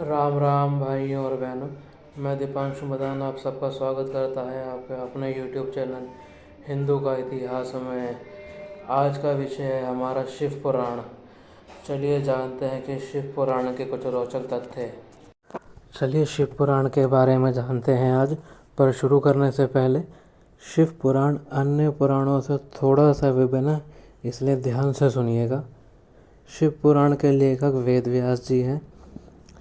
राम राम भाइयों और बहनों, मैं दीपांशु मदान आप सबका स्वागत करता है आपके अपने YouTube चैनल हिंदू का इतिहास में। आज का विषय है हमारा शिव पुराण। चलिए जानते हैं कि शिव पुराण के कुछ रोचक तथ्य। चलिए शिव पुराण के बारे में जानते हैं आज। पर शुरू करने से पहले, शिव पुराण अन्य पुराणों से थोड़ा सा विभिन्न है, इसलिए ध्यान से सुनिएगा। शिव पुराण के लेखक वेद व्यास जी हैं।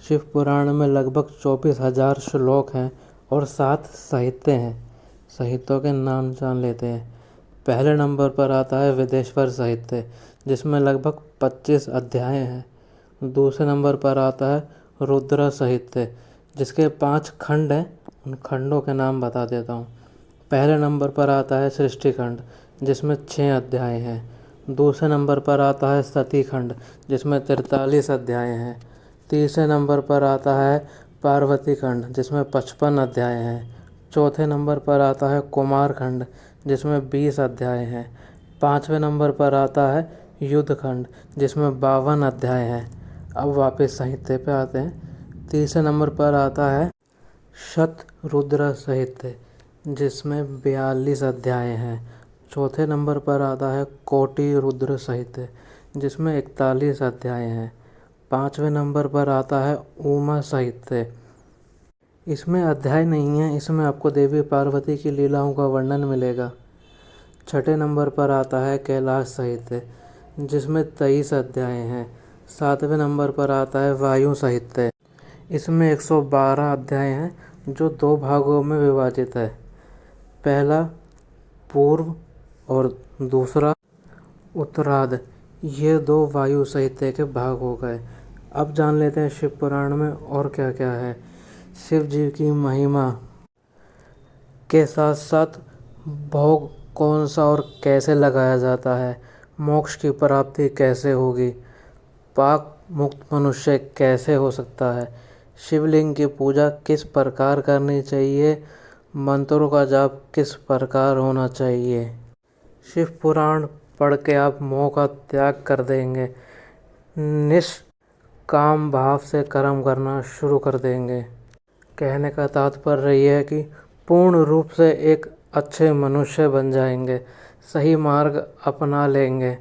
शिव पुराण में लगभग 24,000 श्लोक हैं और 7 साहित्य हैं। साहित्यों के नाम जान लेते हैं। पहले नंबर पर आता है वेदेश्वर साहित्य, जिसमें लगभग 25 अध्याय हैं। दूसरे नंबर पर आता है रुद्र साहित्य, जिसके 5 खंड हैं। उन खंडों के नाम बता देता हूँ। पहले नंबर पर आता है सृष्टि खंड, जिसमें 6 अध्याय हैं। दूसरे नंबर पर आता है सती खंड, जिसमें 43 अध्याय हैं। तीसरे नंबर पर आता है पार्वती खंड, जिसमें 55 अध्याय हैं। चौथे नंबर पर आता है कुमार खंड, जिसमें 20 अध्याय हैं। पाँचवें नंबर पर आता है युद्ध खंड, जिसमें 52 अध्याय हैं। अब वापस साहित्य पे आते हैं। तीसरे नंबर पर आता है शतरुद्र साहित्य, जिसमें 42 अध्याय हैं। चौथे नंबर पर आता है कोटि रुद्र साहित्य, जिसमें 41 अध्याय हैं। पाँचवें नंबर पर आता है उमा साहित्य। इसमें अध्याय नहीं है, इसमें आपको देवी पार्वती की लीलाओं का वर्णन मिलेगा। छठे नंबर पर आता है कैलाश साहित्य, जिसमें 23 अध्याय हैं। सातवें नंबर पर आता है वायु साहित्य। इसमें 112 अध्याय हैं, जो 2 भागों में विभाजित है। पहला पूर्व और दूसरा उत्तरार्ध। ये 2 वायु साहित्य के भाग हो गए। अब जान लेते हैं शिव पुराण में और क्या क्या है। शिव जी की महिमा के साथ साथ भोग कौन सा और कैसे लगाया जाता है, मोक्ष की प्राप्ति कैसे होगी, पाप मुक्त मनुष्य कैसे हो सकता है, शिवलिंग की पूजा किस प्रकार करनी चाहिए, मंत्रों का जाप किस प्रकार होना चाहिए। शिव पुराण पढ़ के आप मोह का त्याग कर देंगे, निष्काम भाव से कर्म करना शुरू कर देंगे। कहने का तात्पर्य यह है कि पूर्ण रूप से एक अच्छे मनुष्य बन जाएंगे, सही मार्ग अपना लेंगे।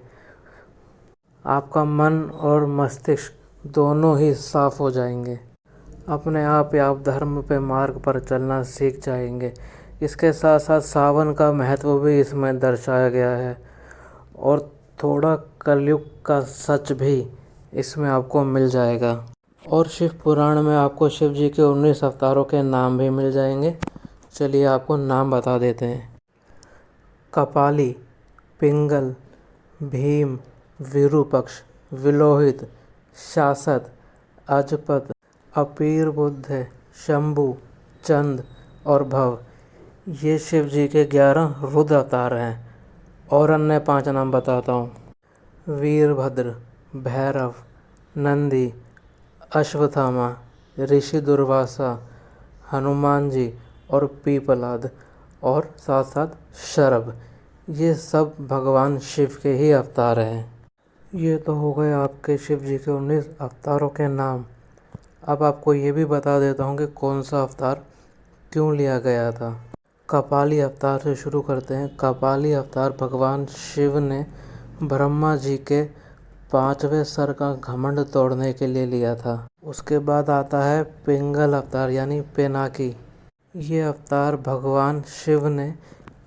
आपका मन और मस्तिष्क दोनों ही साफ हो जाएंगे। अपने आप ही आप धर्म पे मार्ग पर चलना सीख जाएंगे। इसके साथ साथ सावन का महत्व भी इसमें दर्शाया गया है और थोड़ा कलयुग का सच भी इसमें आपको मिल जाएगा। और शिव पुराण में आपको शिव जी के 19 अवतारों के नाम भी मिल जाएंगे। चलिए आपको नाम बता देते हैं। कपाली, पिंगल, भीम, विरूपक्ष, विलोहित, शासत, अजपत, अपीर बुद्ध, शंभु, चंद और भव। ये शिव जी के 11 रुद्र अवतार हैं। और अन्य 5 नाम बताता हूँ। वीरभद्र, भैरव, नंदी, अश्वत्थामा, ऋषि दुर्वासा, हनुमान जी और पीपलाद और साथ साथ शरभ। ये सब भगवान शिव के ही अवतार हैं। ये तो हो गए आपके शिव जी के 19 अवतारों के नाम। अब आपको ये भी बता देता हूँ कि कौन सा अवतार क्यों लिया गया था। कपाली अवतार से शुरू करते हैं। कपाली अवतार भगवान शिव ने ब्रह्मा जी के 5वें सर का घमंड तोड़ने के लिए लिया था। उसके बाद आता है पिंगल अवतार यानी पिनाकी। ये अवतार भगवान शिव ने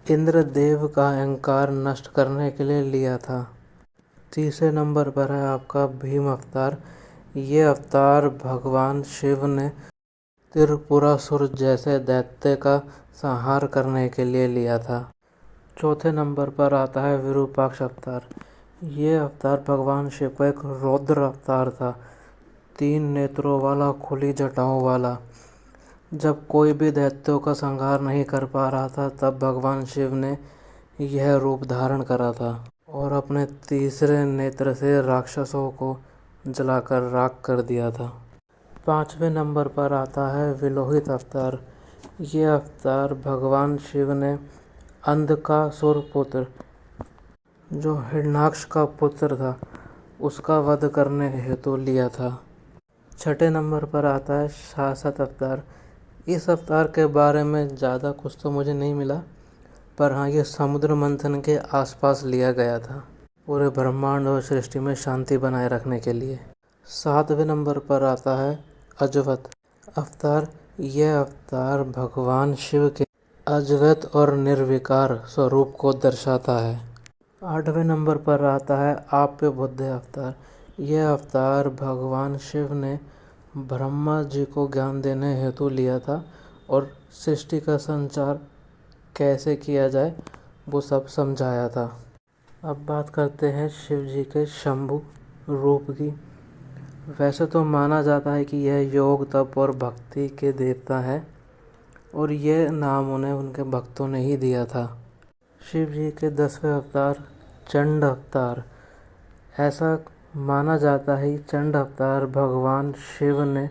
इंद्रदेव का अहंकार नष्ट करने के लिए लिया था। तीसरे नंबर पर है आपका भीम अवतार। ये अवतार भगवान शिव ने त्रिपुरासुर जैसे दैत्य का संहार करने के लिए लिया था। चौथे नंबर पर आता है विरूपाक्ष अवतार। ये अवतार भगवान शिव का एक रौद्र अवतार था, 3 नेत्रों वाला, खुली जटाओं वाला। जब कोई भी दैत्यों का संहार नहीं कर पा रहा था, तब भगवान शिव ने यह रूप धारण करा था और अपने तीसरे नेत्र से राक्षसों को जलाकर राख कर दिया था। 5वें नंबर पर आता है विलोहित अवतार। ये अवतार भगवान शिव ने अंधकासुर पुत्र जो हिरण्याक्ष का पुत्र था उसका वध करने हेतु लिया था। छठे नंबर पर आता है शासत अवतार। इस अवतार के बारे में ज़्यादा कुछ तो मुझे नहीं मिला, पर हाँ, ये समुद्र मंथन के आसपास लिया गया था, पूरे ब्रह्मांड और सृष्टि में शांति बनाए रखने के लिए। सातवें नंबर पर आता है अजवत अवतार। यह अवतार भगवान शिव के अद्वैत और निर्विकार स्वरूप को दर्शाता है। आठवें नंबर पर आता है आप्य बुद्ध अवतार। यह अवतार भगवान शिव ने ब्रह्मा जी को ज्ञान देने हेतु लिया था और सृष्टि का संचार कैसे किया जाए वो सब समझाया था। अब बात करते हैं शिव जी के शंभु रूप की। वैसे तो माना जाता है कि यह योग तप और भक्ति के देवता है और यह नाम उन्हें उनके भक्तों ने ही दिया था। शिव जी के 10वें अवतार चंड अवतार। ऐसा माना जाता है कि चंड अवतार भगवान शिव ने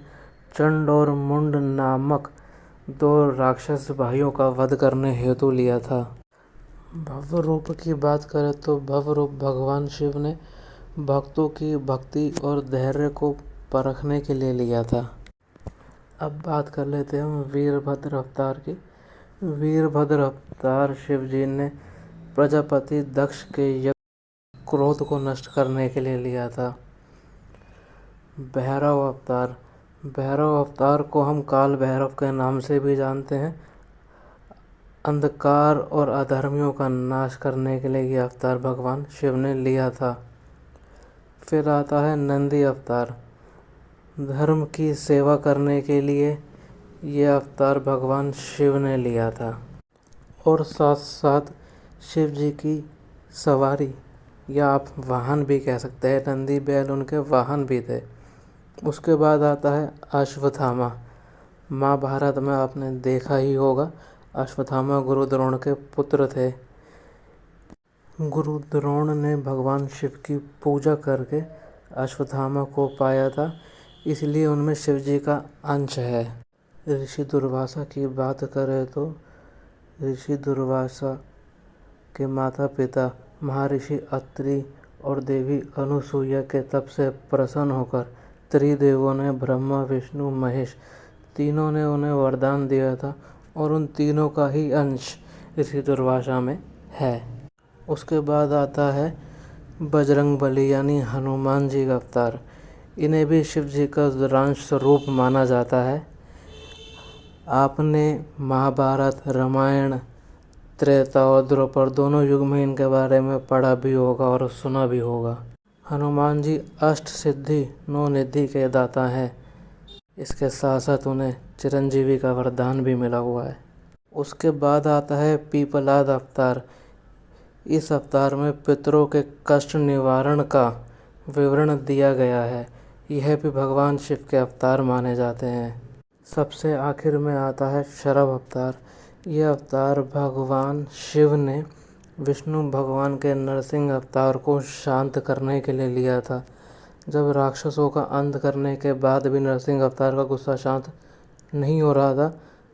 चंड और मुंड नामक 2 राक्षस भाइयों का वध करने हेतु लिया था। भव्य रूप की बात करें तो भव्य रूप भगवान शिव ने भक्तों की भक्ति और धैर्य को परखने के लिए लिया था। अब बात कर लेते हैं हम वीरभद्र अवतार की। वीरभद्र अवतार शिव जी ने प्रजापति दक्ष के यज्ञ क्रोध को नष्ट करने के लिए लिया था। भैरव अवतार। भैरव अवतार को हम काल भैरव के नाम से भी जानते हैं। अंधकार और अधर्मियों का नाश करने के लिए यह अवतार भगवान शिव ने लिया था। फिर आता है नंदी अवतार। धर्म की सेवा करने के लिए यह अवतार भगवान शिव ने लिया था और साथ साथ शिव जी की सवारी या आप वाहन भी कह सकते हैं, नंदी बैल उनके वाहन भी थे। उसके बाद आता है अश्वत्थामा। महाभारत में आपने देखा ही होगा, अश्वत्थामा गुरु द्रोण के पुत्र थे। गुरु द्रोण ने भगवान शिव की पूजा करके अश्वत्थामा को पाया था, इसलिए उनमें शिव जी का अंश है। ऋषि दुर्वासा की बात करें तो ऋषि दुर्वासा के माता पिता महर्षि अत्रि और देवी अनुसुईया के तप से प्रसन्न होकर त्रिदेवों ने ब्रह्मा विष्णु महेश तीनों ने उन्हें वरदान दिया था और उन तीनों का ही अंश ऋषि दुर्वासा में है। उसके बाद आता है बजरंगबली यानी हनुमान जी का अवतार। इन्हें भी शिव जी का रुद्रांश स्वरूप माना जाता है। आपने महाभारत रामायण त्रेता और द्वापर दोनों युग में इनके बारे में पढ़ा भी होगा और सुना भी होगा। हनुमान जी अष्ट सिद्धि 9 निधि के दाता हैं। इसके साथ साथ उन्हें चिरंजीवी का वरदान भी मिला हुआ है। उसके बाद आता है पीपलाद अवतार। इस अवतार में पितरों के कष्ट निवारण का विवरण दिया गया है। यह भी भगवान शिव के अवतार माने जाते हैं। सबसे आखिर में आता है शरभ अवतार। यह अवतार भगवान शिव ने विष्णु भगवान के नरसिंह अवतार को शांत करने के लिए लिया था। जब राक्षसों का अंत करने के बाद भी नरसिंह अवतार का गुस्सा शांत नहीं हो रहा था,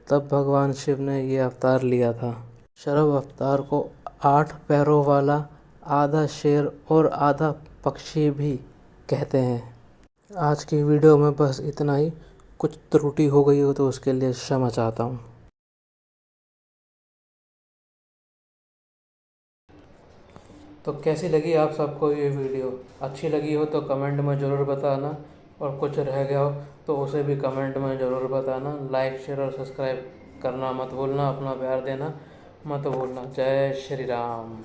तब भगवान शिव ने यह अवतार लिया था। शरभ अवतार को 8 पैरों वाला, आधा शेर और आधा पक्षी भी कहते हैं। आज की वीडियो में बस इतना ही। कुछ त्रुटि हो गई हो तो उसके लिए क्षमा चाहता हूँ। तो कैसी लगी आप सबको ये वीडियो? अच्छी लगी हो तो कमेंट में ज़रूर बताना, और कुछ रह गया हो तो उसे भी कमेंट में ज़रूर बताना। लाइक शेयर और सब्सक्राइब करना मत भूलना, अपना प्यार देना मत भूलना। जय श्री राम।